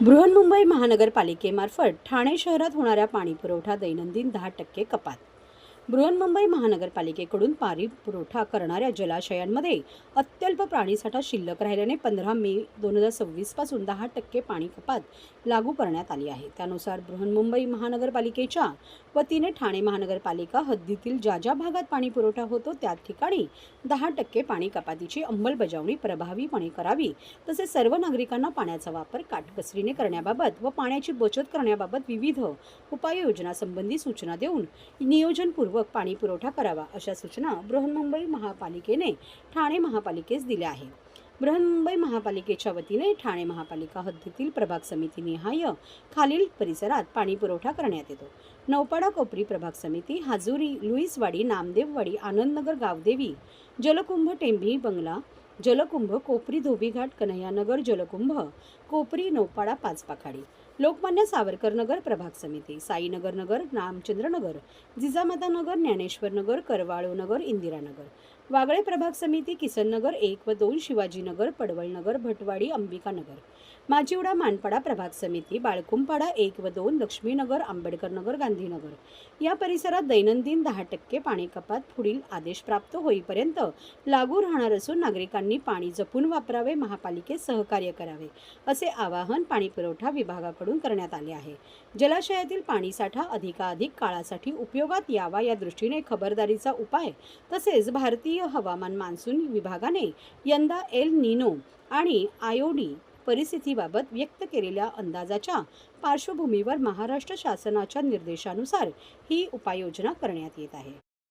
बृहन्मुंबई महानगरपालिकेमार्फत ठाणे शहरात होणाऱ्या पाणीपुरवठा दैनंदिन 10% कपात। बृहन्मुंबई महानगरपालिकेकडून पाणी पुरवठा करणाऱ्या जलाशयांमध्ये अत्यल्प पाणीसाठा शिल्लक राहिल्याने 15 मे 2026 पासून 10% पाणी कपात लागू करण्यात आली आहे। त्यानुसार बृहन्मुंबई महानगरपालिकेच्या वतीने ठाणे महानगरपालिका हद्दीतील ज्या भागात पाणी पुरवठा होतो त्या ठिकाणी 10% पाणी कपातीची अंमलबजावणी प्रभावीपणे करावी, तसेच सर्व नागरिकांना पाण्याचा वापर काटकसरीने करण्याबाबत व पाण्याची बचत करण्याबाबत विविध उपाययोजनांसंबंधी सूचना देऊन नियोजनपूर्वक पाणी पुरवठा करावा, अशा सूचना बृहन्मुंबई महापालिकेने ठाणे महापालिकेस दिल्या आहेत। बृहन्मुंबई महापालिकेच्या वतीने ठाणे महापालिका हद्दीतील प्रभाग समिती निहाय खालील परिसरात पाणी पुरवठा करण्यात येतो। नौपाडा कोपरी प्रभाग समिती, हाजुरी, लुईसवाडी, नामदेववाडी, आनंदनगर, गावदेवी, जलकुंभ, टेंभी बंगला, जलकुंभ, कोपरी, धोबीघाट, कन्हैयानगर, जलकुंभ, कोपरी, नौपाडा, पाचपाखाडी, लोकमान्य सावरकर नगर प्रभाग समिती, साईनगर नगर, रामचंद्र नगर, जिजामाता नगर, ज्ञानेश्वर नगर, करवाळो नगर, इंदिरानगर, वागळे प्रभाग समिती, किसन नगर 1 व 2, शिवाजी नगर, पडवळ नगर, भटवाडी, अंबिका नगर, माजिवडा मानपाडा प्रभाग समिती, बाळकुंपाडा 1 व 2, लक्ष्मीनगर, आंबेडकर नगर, गांधीनगर या परिसरात दैनंदिन 10% पाणी कपात पुढील आदेश प्राप्त होईपर्यंत लागू राहणार असून नागरिकांनी पाणी जपून वापरावे, महापालिकेस सहकार्य करावे, असे आवाहन पाणीपुरवठा विभागाकडून करण्यात आले आहे। जलाशयातील पाणीसाठा अधिकाधिक काळासाठी उपयोगात यावा या दृष्टीने खबरदारीचा उपाय तसेच भारतीय हवामान मान्सून विभागाने यंदा एल निनो आणि आयोडी परिस्थितीबाबत व्यक्त केलेल्या अंदाजाच्या पार्श्वभूमीवर महाराष्ट्र शासनाच्या निर्देशानुसार ही उपाययोजना करण्यात येत आहे।